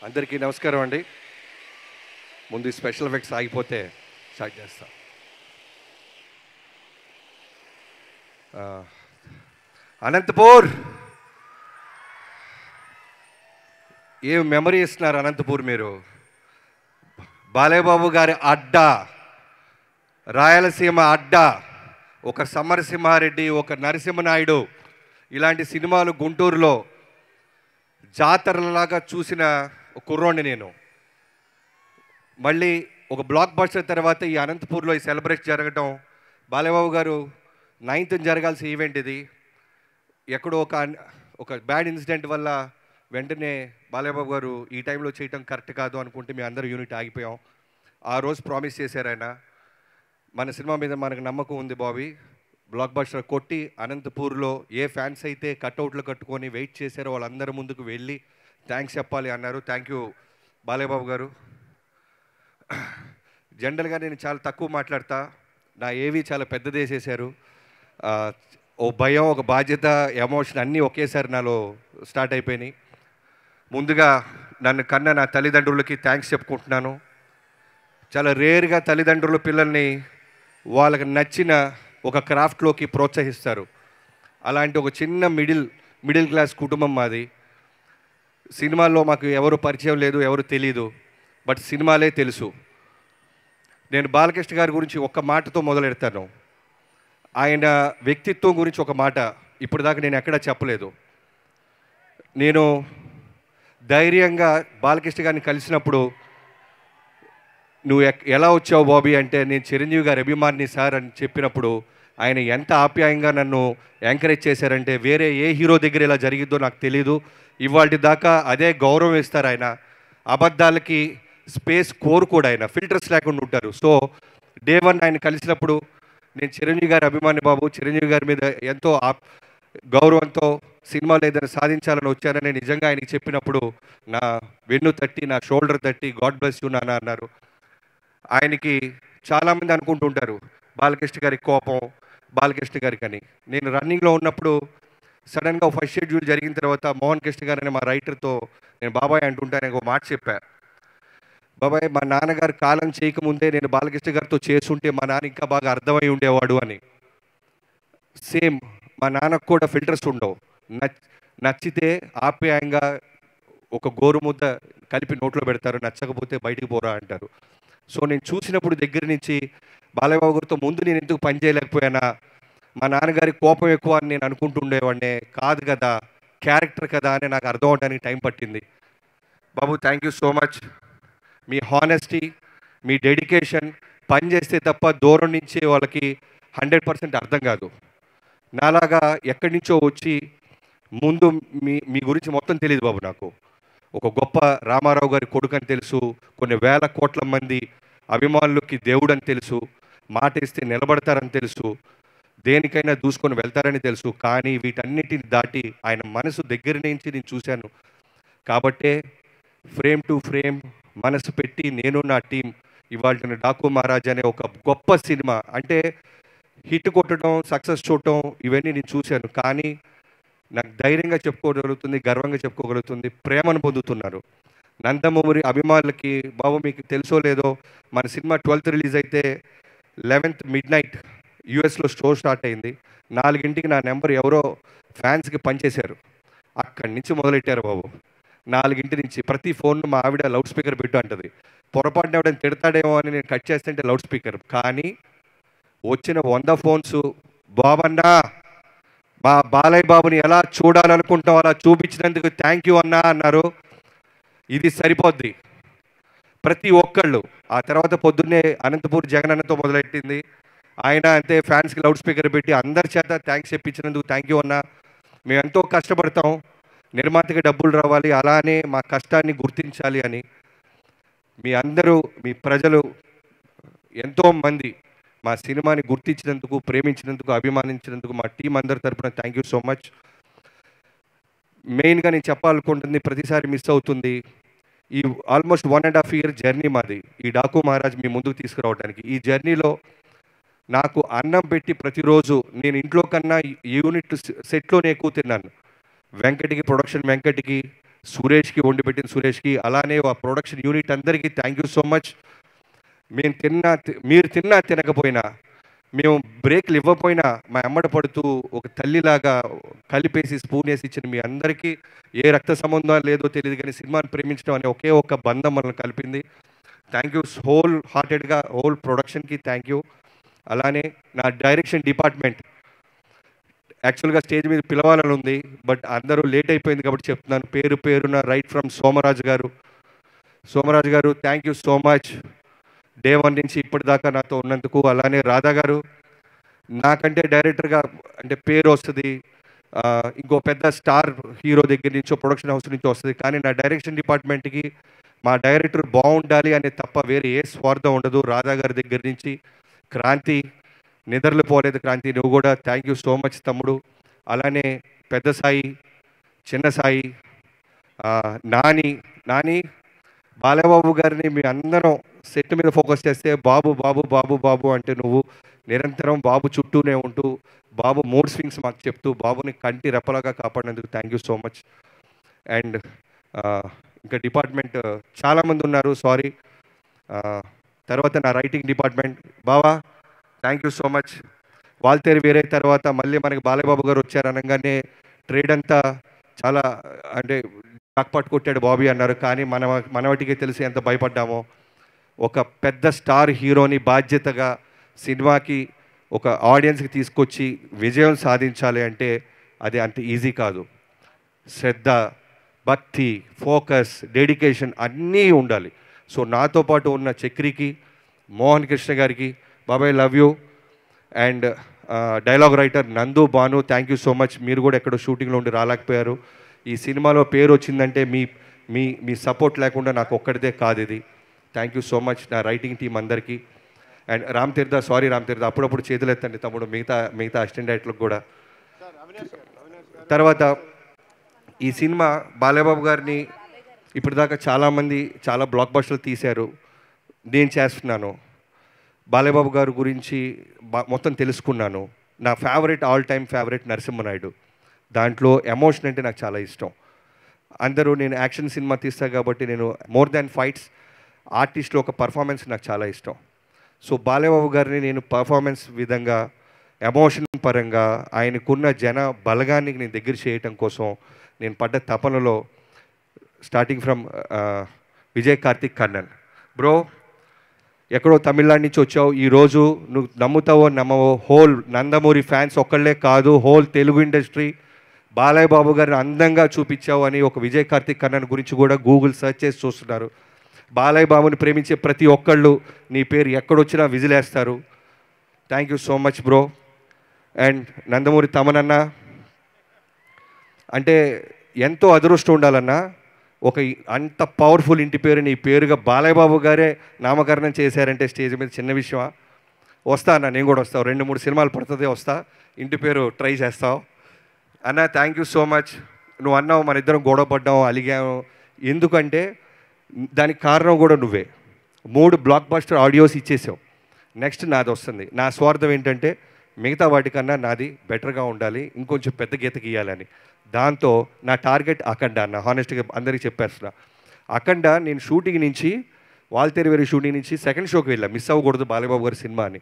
అందరికీ నమస్కారం అండి. ముందు స్పెషల్ ఎఫెక్ట్స్ ఆగిపోతే స్టార్ట్ చేస్తాం. అనంతపూర్ ఏం మెమరీ ఇస్తున్నారు అనంతపూర్ మీరు. బాలయ్యబాబు గారి అడ్డా, రాయలసీమ అడ్డా, ఒక సమరసింహారెడ్డి, ఒక నరసింహనాయుడు, ఇలాంటి సినిమాలు గుంటూరులో జాతరలాగా చూసిన కుర్రోడిని నేను. మళ్ళీ ఒక బ్లాక్ బస్టర్ తర్వాత ఈ అనంతపూర్లో ఈ సెలబ్రేషన్ జరగటం, బాలయ్యబాబు గారు 9th జరగాల్సిన ఈవెంట్ ఇది. ఎక్కడో ఒక బ్యాడ్ ఇన్సిడెంట్ వల్ల వెంటనే బాలయ్యబాబు గారు ఈ టైంలో చేయటం కరెక్ట్ కాదు అనుకుంటే మీ అందరూ యూనిట్ ఆగిపోయాం. ఆ రోజు ప్రామిస్ చేశారు ఆయన, మన సినిమా మీద మనకు నమ్మకం ఉంది బాబీ, బ్లాక్ బస్టర్ కొట్టి అనంతపూర్లో ఏ ఫ్యాన్స్ అయితే కట్అవుట్లు కట్టుకొని వెయిట్ చేశారో వాళ్ళందరి ముందుకు వెళ్ళి థ్యాంక్స్ చెప్పాలి అన్నారు. థ్యాంక్ యూ బాలయ్యబాబు గారు. జనరల్గా నేను చాలా తక్కువ మాట్లాడతా, నా ఏవి చాలా పెద్దదేసేశారు. ఓ భయం, ఒక బాధ్యత, ఎమోషన్ అన్నీ ఒకేసారి నాలో స్టార్ట్ అయిపోయినాయి. ముందుగా నన్ను కన్న నా తల్లిదండ్రులకి థ్యాంక్స్ చెప్పుకుంటున్నాను. చాలా రేర్గా తల్లిదండ్రులు పిల్లల్ని వాళ్ళకి నచ్చిన ఒక క్రాఫ్ట్లోకి ప్రోత్సహిస్తారు. అలాంటి ఒక చిన్న మిడిల్ క్లాస్ కుటుంబం మాది. సినిమాల్లో మాకు ఎవరు పరిచయం లేదు, ఎవరు తెలీదు, బట్ సినిమాలే తెలుసు. నేను బాలకృష్ణ గారి గురించి ఒక్క మాటతో మొదలెడతాను. ఆయన వ్యక్తిత్వం గురించి ఒక మాట ఇప్పటిదాకా నేను ఎక్కడా చెప్పలేదు. నేను ధైర్యంగా బాలకృష్ణ గారిని కలిసినప్పుడు, నువ్వు ఎలా వచ్చావు బాబీ అంటే, నేను చిరంజీవి గారి అభిమాని సార్ అని చెప్పినప్పుడు ఆయన ఎంత ఆప్యాయంగా నన్ను ఎంకరేజ్ చేశారంటే, వేరే ఏ హీరో దగ్గర ఇలా జరిగిద్దో నాకు తెలీదు. ఇవాళ దాకా అదే గౌరవం ఇస్తారు ఆయన. అబద్ధాలకి స్పేస్ కోరుకోడు ఆయన, ఫిల్టర్స్ లేకుండా ఉంటారు. సో డే 1 ఆయన కలిసినప్పుడు నేను చిరంజీవి గారి అభిమాని బాబు, చిరంజీవి గారి మీద ఎంతో గౌరవంతో సినిమాలో ఏదైనా సాధించాలని వచ్చానని నిజంగా ఆయనకి చెప్పినప్పుడు నా వెన్ను తట్టి, నా షోల్డర్ తట్టి గాడ్ బ్లెస్ యూ నాన్న అన్నారు. ఆయనకి చాలామంది అనుకుంటుంటారు బాలకృష్ణ గారి కోపం, బాలకృష్ణ గారికి అని. నేను రన్నింగ్లో ఉన్నప్పుడు సడన్గా ఫస్ట్ షెడ్యూల్ జరిగిన తర్వాత మోహన్ కృష్ణ గారు అనే మా రైటర్తో నేను బాబాయ్ అంటుంటాను, ఒక మాట చెప్పా, బాబాయ్ మా నాన్నగారు కాలం చేయకముందే నేను బాలకృష్ణ గారితో చేసుంటే మా నాన్న ఇంకా బాగా అర్థమై ఉండేవాడు అని. సేమ్ మా నాన్నకు కూడా ఫిల్టర్స్ ఉండవు. నచ్చితే ఆప్యాయంగా ఒక గోరుముద్ద కలిపి నోట్లో పెడతారు, నచ్చకపోతే బయటికి పోరా అంటారు. సో నేను చూసినప్పుడు దగ్గర నుంచి బాలయ్యబాబు గారితో ముందు నేను ఎందుకు పని చేయలేకపోయానా, మా నాన్నగారి కోపం ఎక్కువ అని నేను అనుకుంటుండేవాడినే కాదు కదా, క్యారెక్టర్ కదా అని నాకు అర్థం అవడానికి టైం పట్టింది. బాబు థ్యాంక్ యూ సో మచ్. మీ హానెస్టీ, మీ డెడికేషన్, పని చేస్తే తప్ప దూరం నుంచి వాళ్ళకి 100% అర్థం కాదు. నాలాగా ఎక్కడి నుంచో వచ్చి ముందు మీ గురించి మొత్తం తెలియదు బాబు. నాకు ఒక గొప్ప రామారావు గారి కొడుకు అని తెలుసు, కొన్ని వేల కోట్ల మంది అభిమానులకి దేవుడు అని తెలుసు, మాట ఇస్తే నిలబడతారని తెలుసు, దేనికైనా దూసుకొని వెళ్తారని తెలుసు. కానీ వీటన్నిటిని దాటి ఆయన మనసు దగ్గర నుంచి నేను చూశాను. కాబట్టే ఫ్రేమ్ టు ఫ్రేమ్ మనసు పెట్టి నేను నా టీం ఇవాళ డాకు మహారాజ్ అనే ఒక గొప్ప సినిమా, అంటే హిట్ కొట్టడం, సక్సెస్ చూడటం ఇవన్నీ నేను చూశాను. కానీ నాకు ధైర్యంగా చెప్పుకోగలుగుతుంది, గర్వంగా చెప్పుకోగలుగుతుంది, ప్రేమను పొందుతున్నారు. నందమూరి అభిమానులకి, బాబు మీకు తెలుసో లేదో, మన సినిమా 12th రిలీజ్ అయితే 11th midnight యూఎస్లో షో స్టార్ట్ అయింది. 4 నా నెంబర్ ఎవరో ఫ్యాన్స్కి పనిచేశారు. అక్కడి నుంచి మొదలెట్టారు బాబు. 4 నుంచి ప్రతి ఫోన్ మా ఆవిడ లౌడ్ స్పీకర్ పెట్టు అంటది. పొరపాటున ఎవడని తిడతాడేమో అని నేను కట్ చేస్తుంటే లౌడ్ స్పీకర్. కానీ వచ్చిన 100 ఫోన్స్, బాబన్నా మా బాలయ్య బాబుని ఎలా చూడాలనుకుంటాం అలా చూపించినందుకు థ్యాంక్ యూ అన్నా అన్నారు. ఇది సరిపోద్ది ప్రతి ఒక్కళ్ళు. ఆ తర్వాత పొద్దున్నే అనంతపూర్ జగనన్నతో మొదలెట్టింది. ఆయన అంతే ఫ్యాన్స్కి లౌడ్ స్పీకర్ పెట్టి అందరి చేత థ్యాంక్స్ చెప్పించినందుకు థ్యాంక్ యూ అన్నా. మేము ఎంతో కష్టపడతాం, నిర్మాతకి డబ్బులు రావాలి, అలానే మా కష్టాన్ని గుర్తించాలి అని. మీ అందరూ, మీ ప్రజలు ఎంతోమంది మా సినిమాని గుర్తించినందుకు, ప్రేమించినందుకు, అభిమానించినందుకు మా టీం అందరి తరపున థ్యాంక్ యూ సో మచ్. మెయిన్గా నేను చెప్పాలనుకుంటుంది, ప్రతిసారి మిస్ అవుతుంది, ఈ ఆల్మోస్ట్ 1.5 year జర్నీ మాది ఈ డాకు మహారాజ్ మీ ముందుకు తీసుకురావడానికి. ఈ జర్నీలో నాకు అన్నం పెట్టి ప్రతిరోజు నేను ఇంట్లో కన్నా యూనిట్ సెట్లోనే ఎక్కువ తిన్నాను. వెంకటికి, ప్రొడక్షన్ వెంకటికి, సురేష్కి వండి పెట్టిన సురేష్కి, అలానే ఆ ప్రొడక్షన్ యూనిట్ అందరికీ థ్యాంక్ యూ సో మచ్. మీరు తిన్నా తినకపోయినా, మేము బ్రేక్లు ఇవ్వకపోయినా మా ఎమ్మట పడుతూ ఒక తల్లిలాగా కలిపేసి స్పూన్ వేసి ఇచ్చిన మీ అందరికీ, ఏ రక్త సంబంధం లేదో తెలియదు కానీ సినిమాని ప్రేమించడం అనే ఒకే ఒక్క బంధం మనల్ని కలిపింది. థ్యాంక్ యూ హోల్ హార్టెడ్గా హోల్ ప్రొడక్షన్కి థ్యాంక్ యూ. అలానే నా డైరెక్షన్ డిపార్ట్మెంట్, యాక్చువల్గా స్టేజ్ మీద పిలవాలని ఉంది, బట్ అందరూ లేట్ అయిపోయింది కాబట్టి చెప్తున్నాను. పేరున రైట్ ఫ్రమ్ సోమరాజు గారు thank you so much. Day 1 నుంచి ఇప్పటిదాకా నాతో ఉన్నందుకు. అలానే రాధా గారు, నాకంటే డైరెక్టర్గా అంటే పేరు వస్తుంది, ఇంకో పెద్ద స్టార్ హీరో దగ్గర నుంచో ప్రొడక్షన్ హౌస్ నుంచి వస్తుంది, కానీ నా డైరెక్షన్ డిపార్ట్మెంట్కి మా డైరెక్టర్ బాగుండాలి అనే తప్ప వేరే ఏ స్వార్థం ఉండదు. రాధా గారి దగ్గర నుంచి క్రాంతి, నిద్రలు పోలేదు క్రాంతి, నువ్వు కూడా థ్యాంక్ యూ సో మచ్ తమ్ముడు. అలానే పెద్ద సాయి, చిన్న సాయి, నాని బాలబాబు గారిని మీ అందరం సెట్ మీద ఫోకస్ చేస్తే బాబు బాబు బాబు బాబు అంటే నువ్వు నిరంతరం బాబు చుట్టూనే ఉంటూ బాబు మూడ్ స్వింగ్స్ మాకు చెప్తూ బాబుని కంటి రెప్పలాగా కాపాడినందుకు thank you so much. And ఇంకా డిపార్ట్మెంట్ చాలామంది ఉన్నారు, సారీ. తర్వాత నా రైటింగ్ డిపార్ట్మెంట్ బావా thank you so much. Waltair వేరే తర్వాత మళ్ళీ మనకి బాలబాబు గారు వచ్చారు అనగానే ట్రేడ్ అంతా చాలా అంటే జాక్పాట్ కొట్టాడు బాబీ అన్నారు, కానీ మనవటికి తెలిసి ఎంత భయపడ్డామో. ఒక పెద్ద స్టార్ హీరోని బాధ్యతగా సినిమాకి ఒక ఆడియన్స్కి తీసుకొచ్చి విజయం సాధించాలి అంటే అది అంత ఈజీ కాదు. శ్రద్ధ, భక్తి, ఫోకస్, డెడికేషన్ అన్నీ ఉండాలి. సో నాతో పాటు ఉన్న చక్రికి, మోహన్ కృష్ణ గారికి బాబాయ్ love you. And dialogue writer Nandu, Bhanu thank you so much. మీరు కూడా ఎక్కడో షూటింగ్లో ఉండి రాలేకపోయారు. ఈ సినిమాలో పేరు వచ్చిందంటే మీ సపోర్ట్ లేకుండా నాకు ఒక్కడిదే కాదు ఇది. థ్యాంక్ యూ సో మచ్ నా రైటింగ్ టీం అందరికీ. And Ram Tirtha, sorry Ram తీర్థ, అప్పుడప్పుడు చేతులు ఎత్తండి తమ్ముడు, మిగతా అసిస్టెంట్ డైరెక్టర్లకు కూడా. తర్వాత ఈ సినిమా బాలబాబు గారిని ఇప్పటిదాకా చాలామంది చాలా బ్లాక్ బస్టర్లు తీశారు, నేను చేస్తున్నాను. బాలబాబు గారి గురించి మొత్తం తెలుసుకున్నాను. నా ఆల్ టైమ్ ఫేవరెట్ నరసింహనాయుడు. దాంట్లో ఎమోషన్ అంటే నాకు చాలా ఇష్టం. అందరూ నేను యాక్షన్ సినిమా తీస్తాను కాబట్టి నేను మోర్ దాన్ ఫైట్స్ ఆర్టిస్ట్లో ఒక పర్ఫార్మెన్స్ నాకు చాలా ఇష్టం. సో బాలబాబు గారిని నేను పర్ఫార్మెన్స్ విధంగా ఎమోషన్ పరంగా ఆయనకున్న జన బలగాన్ని నేను దగ్గర చేయటం కోసం నేను పడ్డ తపనలో starting from Vijay Karthik Kannan bro, ఎక్కడో తమిళనాడు నుంచి వచ్చావు, ఈరోజు నువ్వు నమ్ముతావో నమ్మవో హోల్ నందమూరి ఫ్యాన్స్ ఒక్కళ్ళే కాదు, హోల్ తెలుగు ఇండస్ట్రీ బాలయ్య బాబు గారిని అందంగా చూపించావు అని ఒక విజయ్ కార్తిక్ కన్నన్ గురించి కూడా గూగుల్ సెర్చ్ చేసి చూస్తున్నారు. బాలయ్య బాబుని ప్రేమించే ప్రతి ఒక్కళ్ళు నీ పేరు ఎక్కడొచ్చినా విజిలేస్తారు. Thank you so much bro. And Nandamuri తమనన్న అంటే ఎంతో అదృష్టం ఉండాలన్నా, ఒక అంత పవర్ఫుల్ ఇంటి పేరు నీ పేరుగా బాలయ్య బాబు గారే నామకరణం చేశారంటే స్టేజ్ మీద చిన్న విషయమా? వస్తా అన్న, నేను కూడా వస్తావు, 2-3 సినిమాలు పడుతుంది, వస్తా, ఇంటి పేరు ట్రై చేస్తావు అన్న. Thank you so much. నువ్వు అన్నావు మన ఇద్దరం గొడవ పడ్డాము, అలిగాము, ఎందుకంటే దానికి కారణం కూడా నువ్వే. 3 బ్లాక్ బస్టర్ ఆడియోస్ ఇచ్చేసావు, నెక్స్ట్ నాది వస్తుంది. నా స్వార్థం ఏంటంటే మిగతా వాటికన్నా నాది బెటర్గా ఉండాలి, ఇంకొంచెం పెద్ద గీత గీయాలని. దాంతో నా టార్గెట్ అఖండ అన్న, హానెస్ట్గా అందరికీ చెప్పేస్తున్నా. అఖండ నేను షూటింగ్ నుంచి వాల్తేరు వేరే షూటింగ్ నుంచి సెకండ్ షోకి వెళ్ళా, మిస్ అవ్వకూడదు బాలబాబు గారి సినిమా అని.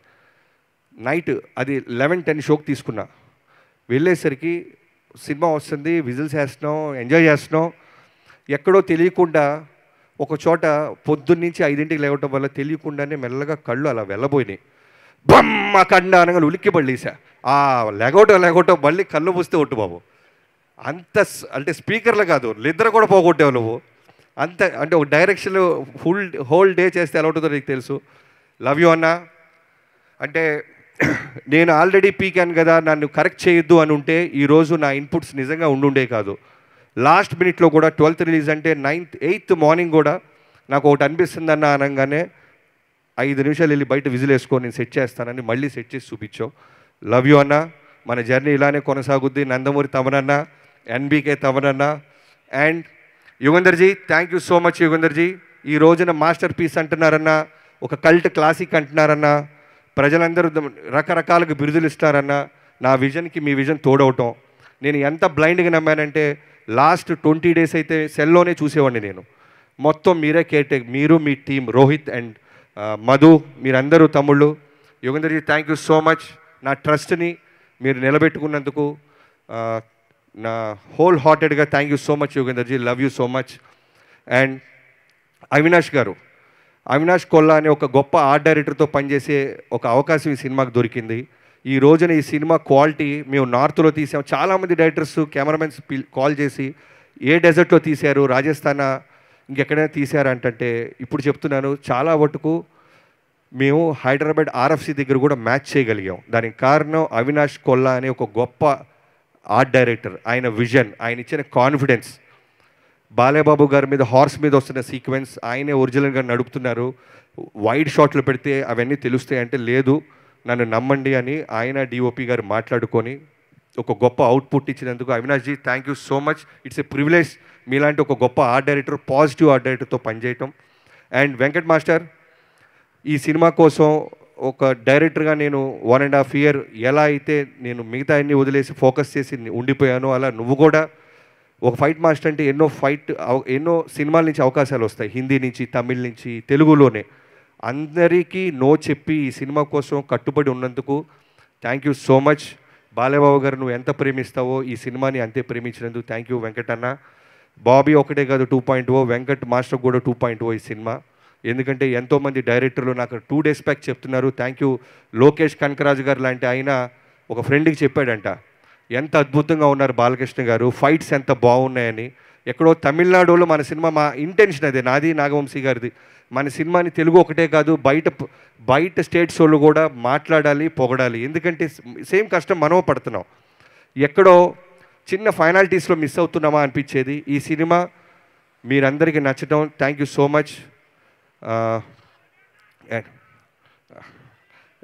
నైట్ అది 11-10 షోకి తీసుకున్నా. వెళ్ళేసరికి సినిమా వస్తుంది, విజిల్స్ వేస్తున్నాం, ఎంజాయ్ చేస్తున్నాం. ఎక్కడో తెలియకుండా ఒక చోట పొద్దున్నుంచి 5ంటికి లేవటం వల్ల తెలియకుండానే మెల్లగా కళ్ళు అలా వెళ్ళబోయినాయి. బమ్మ కండ అనగా ఉలిక్కి పడలేసా. ఆ లెగోటో మళ్ళీ కళ్ళు మూస్తే ఒట్టు బాబు, అంత అంటే స్పీకర్లు కాదు నిద్ర కూడా పోగొట్టావు నువ్వు. అంత అంటే ఒక డైరెక్షన్ హోల్ డే చేస్తే ఎలా ఉంటుందో నీకు తెలుసు. లవ్ యూ అన్న. అంటే నేను ఆల్రెడీ పీకాను కదా, నన్ను కరెక్ట్ చేయొద్దు అని ఉంటే ఈరోజు నా ఇన్పుట్స్ నిజంగా ఉండుండే కాదు. లాస్ట్ మినిట్లో కూడా 12th రిలీజ్ అంటే 8th మార్నింగ్ కూడా నాకు ఒకటి అనిపిస్తుందన్న అనగానే 5 నిమిషాలు వెళ్ళి బయట విజిల్ వేసుకొని నేను సెట్ చేస్తానని మళ్ళీ సెట్ చేసి చూపించావు. లవ్ యూ అన్న. మన జర్నీ ఇలానే కొనసాగుద్ది. నందమూరి తమనన్న, ఎన్బీకే తమనన్న and Yugandharji, thank you so much Yugandharji. ఈ రోజున మాస్టర్ పీస్ అంటున్నారన్న, ఒక కల్ట్ క్లాసిక్ అంటున్నారన్న, ప్రజలందరూ రకరకాలుగా బిరుదులు ఇస్తారన్న. నా విజన్కి మీ విజన్ తోడవటం. నేను ఎంత బ్లైండ్గా నమ్మానంటే లాస్ట్ 20 డేస్ అయితే సెల్లోనే చూసేవాడిని నేను. మొత్తం మీరే కేర్టేక్, మీరు మీ టీం రోహిత్ అండ్ మధు, మీరందరూ తమ్ముళ్ళు. Yogenderji thank you so much. నా ట్రస్ట్ని మీరు నిలబెట్టుకున్నందుకు నా హోల్ హార్టెడ్గా thank you so much Yogenderji, love you so much. And Avinash గారు, అవినాష్ కొల్లా అనే ఒక గొప్ప ఆర్ట్ డైరెక్టర్తో పనిచేసే ఒక అవకాశం ఈ సినిమాకు దొరికింది. ఈ రోజున ఈ సినిమా క్వాలిటీ మేము నార్త్లో తీసాం. చాలామంది డైరెక్టర్స్ కెమెరామెన్స్ కాల్ చేసి ఏ డెజర్ట్లో తీశారు, రాజస్థాన్ ఇంకెక్కడైనా తీశారంటే ఇప్పుడు చెప్తున్నాను, చాలా మటుకు మేము హైదరాబాద్ ఆర్ఎఫ్సి దగ్గర కూడా మ్యాచ్ చేయగలిగాం. దానికి కారణం అవినాష్ కొల్లా అనే ఒక గొప్ప ఆర్ట్ డైరెక్టర్. ఆయన విజన్, ఆయన ఇచ్చిన కాన్ఫిడెన్స్. బాలేబాబు గారి మీద హార్స్ మీద వస్తున్న సీక్వెన్స్ ఆయనే ఒరిజినల్గా నడుపుతున్నారు. వైడ్ షాట్లు పెడితే అవన్నీ తెలుస్తాయి అంటే లేదు, నన్ను నమ్మండి అని ఆయన డిఓపి గారు మాట్లాడుకొని ఒక గొప్ప అవుట్పుట్ ఇచ్చినందుకు Avinashji thank you so much. It's a privilege మీలాంటి ఒక గొప్ప ఆర్ట్ డైరెక్టర్, పాజిటివ్ ఆర్ట్ డైరెక్టర్తో పనిచేయటం. అండ్ వెంకట్ మాస్టర్, ఈ సినిమా కోసం ఒక డైరెక్టర్గా నేను 1.5 year ఎలా అయితే నేను మిగతా అన్ని వదిలేసి ఫోకస్ చేసి ఉండిపోయానో, అలా నువ్వు కూడా ఒక ఫైట్ మాస్టర్ అంటే ఎన్నో సినిమాల నుంచి అవకాశాలు వస్తాయి, హిందీ నుంచి, తమిళ్ నుంచి, తెలుగులోనే. అందరికీ నో చెప్పి ఈ సినిమా కోసం కట్టుబడి ఉన్నందుకు thank you so much. Balebabu గారు నువ్వు ఎంత ప్రేమిస్తావో ఈ సినిమాని అంతే ప్రేమించినందుకు థ్యాంక్ యూ వెంకట్ అన్న. బాబీ ఒకటే కాదు 2.0, వెంకట్ మాస్టర్ కూడా 2.0 ఈ సినిమా. ఎందుకంటే ఎంతోమంది డైరెక్టర్లు నాకు 2 days బ్యాక్ చెప్తున్నారు థ్యాంక్ యూ. లోకేష్ కనకరాజు గారు లాంటి ఆయన ఒక ఫ్రెండ్కి చెప్పాడంట, ఎంత అద్భుతంగా ఉన్నారు బాలకృష్ణ గారు, ఫైట్స్ ఎంత బాగున్నాయని. ఎక్కడో తమిళనాడులో మన సినిమా, మా ఇంటెన్షన్ అదే, నాది నాగవంశీ గారిది, మన సినిమాని తెలుగు ఒకటే కాదు బయట స్టేట్స్ వాళ్ళు కూడా మాట్లాడాలి, పొగడాలి. ఎందుకంటే సేమ్ కష్టం మనం పడుతున్నాం. ఎక్కడో చిన్న ఫైనాలిటీస్లో మిస్ అవుతున్నామా అనిపించేది. ఈ సినిమా మీరందరికీ నచ్చటం థ్యాంక్ యూ సో మచ్.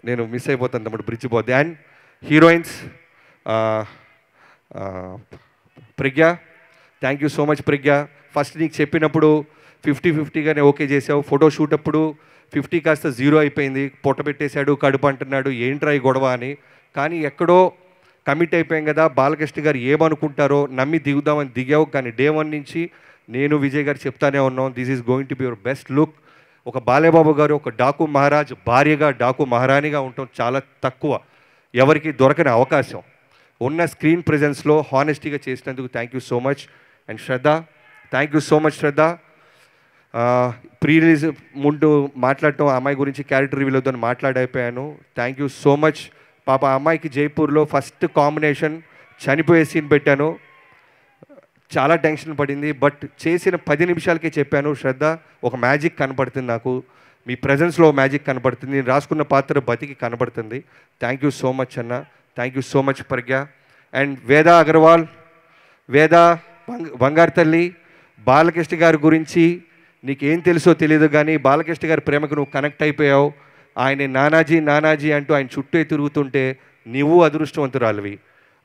నేను మిస్ అయిపోతాను తమ్ముడు, బ్రిడ్జ్ పోద్ది. And heroines Pragya, thank you so much Pragya. First నీకు చెప్పినప్పుడు 50-50గానే ఓకే చేసావు. ఫోటో షూట్ అప్పుడు 50 కాస్త 0 అయిపోయింది. పొట్ట పెట్టేశాడు, కడుపు అంటున్నాడు, ఏంట్రా ఈ గొడవ అని. కానీ ఎక్కడో కమిట్ అయిపోయాం కదా, బాలకృష్ణ గారు ఏమనుకుంటారో నమ్మి దిగుదామని దిగావు. కానీ డే 1 నుంచి నేను విజయ్ గారు చెప్తానే ఉన్నాం, this is going to be your best look. ఒక బాలేబాబు గారు ఒక డాకు మహారాజ్ భార్యగా, డాకు మహారాణిగా ఉండటం చాలా తక్కువ, ఎవరికి దొరకని అవకాశం. ఉన్న స్క్రీన్ ప్రెజెన్స్లో హానెస్టీగా చేసినందుకు thank you so much. And Shraddha, thank you so much Shraddha. Pre release ముందు మాట్లాడటం, అమ్మాయి గురించి క్యారెక్టర్ రివ్యూలో మాట్లాడైపోయాను. Thank you so much. పాప అమ్మాయికి జైపూర్లో ఫస్ట్ కాంబినేషన్ చనిపోయే సీన్ పెట్టాను, చాలా టెన్షన్ పడింది. బట్ చేసిన 10 నిమిషాలకే చెప్పాను, శ్రద్ధ ఒక మ్యాజిక్ కనపడుతుంది నాకు, మీ ప్రజెన్స్లో మ్యాజిక్ కనపడుతుంది, నేను రాసుకున్న పాత్ర బతికి కనపడుతుంది. థ్యాంక్ యూ సో మచ్ అన్న, thank you so much Pragya. And Veda Agarwal, వేద బంగారు తల్లి, బాలకృష్ణ గారి గురించి నీకేం తెలుసో తెలియదు కానీ బాలకృష్ణ గారి ప్రేమకు నువ్వు కనెక్ట్ అయిపోయావు. ఆయన నానాజీ నానాజీ అంటూ ఆయన చుట్టూ తిరుగుతుంటే నువ్వు అదృష్టవంతురాలివి.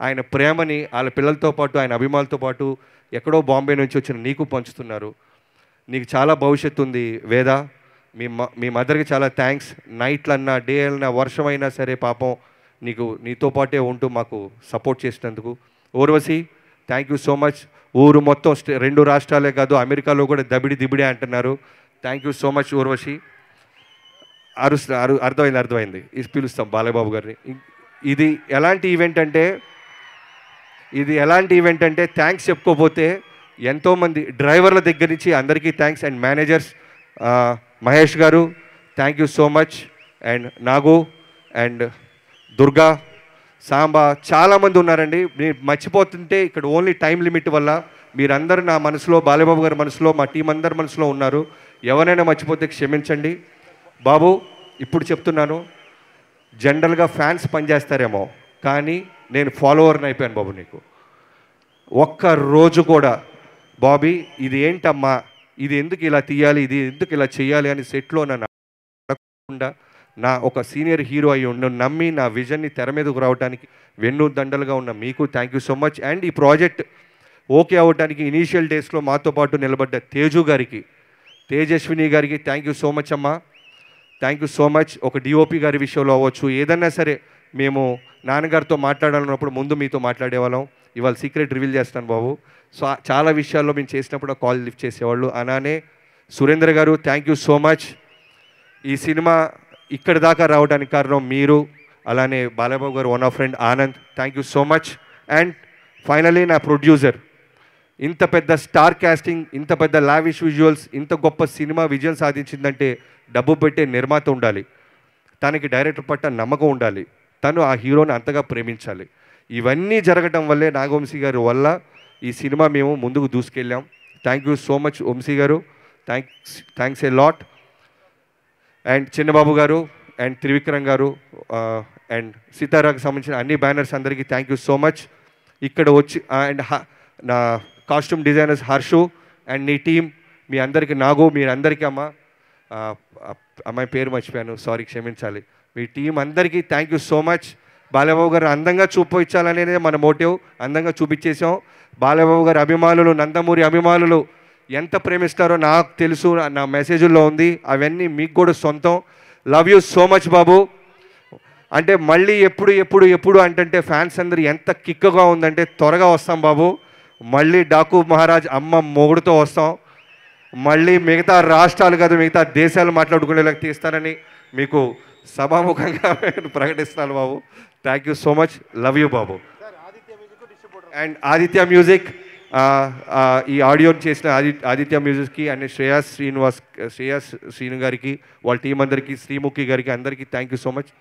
ఆయన ప్రేమని వాళ్ళ పిల్లలతో పాటు, ఆయన అభిమానులతో పాటు ఎక్కడో బాంబే నుంచి వచ్చిన నీకు పంచుతున్నారు. నీకు చాలా భవిష్యత్తు ఉంది వేద. మీ మదర్కి చాలా థ్యాంక్స్. నైట్లన్నా, డే అన్నా, వర్షమైనా సరే పాపం నీతో పాటే ఉంటూ మాకు సపోర్ట్ చేసినందుకు. Urvashi, thank you so much. ఊరు మొత్తం 2 రాష్ట్రాలే కాదు, అమెరికాలో కూడా దిబిడే అంటున్నారు. Thank you so much Urvashi. అర్థమైంది. ఇది పిలుస్తాం బాలయ్యబాబు గారిని. ఇది ఎలాంటి ఈవెంట్ అంటే థ్యాంక్స్ చెప్పుకోపోతే ఎంతోమంది డ్రైవర్ల దగ్గర నుంచి అందరికీ థ్యాంక్స్. అండ్ మేనేజర్స్ మహేష్ గారు thank you so much. And Nagu and Durga, Samba, చాలామంది ఉన్నారండి. నేను మర్చిపోతుంటే ఇక్కడ ఓన్లీ టైం లిమిట్ వల్ల మీరందరూ నా మనసులో, బాలయ్యబాబు గారి మనసులో, మా టీం అందరి మనసులో ఉన్నారు. ఎవరైనా మర్చిపోతే క్షమించండి బాబు. ఇప్పుడు చెప్తున్నాను, జనరల్గా ఫ్యాన్స్ పనిచేస్తారేమో కానీ నేను ఫాలోవర్ని అయిపోయాను బాబు. నీకు ఒక్క రోజు కూడా బాబీ ఇది ఏంటమ్మా, ఇది ఎందుకు ఇలా తీయాలి, ఇది ఎందుకు ఇలా చేయాలి అని సెట్లో నన్ను అడగకుండా నా ఒక సీనియర్ హీరో అయ్యి నమ్మి నా విజన్ని తెర మీదకు రావడానికి వెన్ను దండలుగా ఉన్న మీకు thank you so much. And ఈ ప్రాజెక్ట్ ఓకే అవ్వడానికి ఇనీషియల్ డేస్లో మాతో పాటు నిలబడ్డ తేజు గారికి, తేజస్విని గారికి థ్యాంక్ యూ సో మచ్ అమ్మా. Thank you so much. ఒక డిఓపి గారి విషయంలో అవ్వచ్చు, ఏదన్నా సరే మేము నాన్నగారితో మాట్లాడాలన్నప్పుడు ముందు మీతో మాట్లాడేవాళ్ళం. ఇవాళ సీక్రెట్ రివీల్ చేస్తాను బాబు. సో చాలా విషయాల్లో మేము చేసినప్పుడు కాల్ లిఫ్ట్ చేసేవాళ్ళు. అలానే సురేంద్ర గారు థ్యాంక్ యూ సో మచ్. ఈ సినిమా ఇక్కడి దాకా రావడానికి కారణం మీరు. అలానే బాలబాబు గారు one of friend Anand, thank you so much. And finally నా ప్రొడ్యూసర్, ఇంత పెద్ద స్టార్ కాస్టింగ్, ఇంత పెద్ద లావిష్ విజువల్స్, ఇంత గొప్ప సినిమా విజయం సాధించిందంటే డబ్బు పెట్టే నిర్మాత ఉండాలి, తనకి డైరెక్టర్ పట్ల నమ్మకం ఉండాలి, తను ఆ హీరోని అంతగా ప్రేమించాలి. ఇవన్నీ జరగటం వల్లే నాగవంశీ గారి వల్ల ఈ సినిమా మేము ముందుకు దూసుకెళ్ళాం. Thank you so much Vamshi గారు, thanks a lot. And Chinnababu గారు అండ్ త్రివిక్రమ్ గారు అండ్ సీతారాకు సంబంధించిన అన్ని బ్యానర్స్ అందరికీ థ్యాంక్ యూ సో మచ్. ఇక్కడ వచ్చి అండ్ నా కాస్ట్యూమ్ డిజైనర్స్ హర్షు అండ్ నీ టీం, మీ అందరికీ నాగు, మీరందరికీ అమ్మాయి పేరు మర్చిపోయాను, సారీ క్షమించాలి. మీ టీం అందరికీ thank you so much. Balababu గారు అందంగా చూపించాలనేదే మన మోటివ్, అందంగా చూపించేసాం. బాలబాబు గారి అభిమానులు, నందమూరి అభిమానులు ఎంత ప్రేమిస్తారో నాకు తెలుసు, నా మెసేజ్లో ఉంది, అవన్నీ మీకు కూడా సొంతం. లవ్ యూ సో మచ్ బాబు. అంటే మళ్ళీ ఎప్పుడు అంటే ఫ్యాన్స్ అందరు ఎంత కిక్కగా ఉందంటే త్వరగా వస్తాం బాబు. మళ్ళీ డాకు మహారాజ్ అమ్మ మొగుడుతో వస్తాం. మళ్ళీ మిగతా రాష్ట్రాలు కాదు మిగతా దేశాలు మాట్లాడుకునేలాగా తీస్తానని మీకు సభాముఖంగా ప్రకటిస్తున్నాను బాబు. Thank you so much, love you బాబు. అండ్ ఆదిత్య మ్యూజిక్, ఈ ఆడియోని చేసిన ఆదిత్య మ్యూజిక్కి అండ్ శ్రేయాస్ శ్రీను గారికి, వాళ్ళ టీం అందరికీ, శ్రీముఖి గారికి అందరికీ థ్యాంక్ యూ సో మచ్.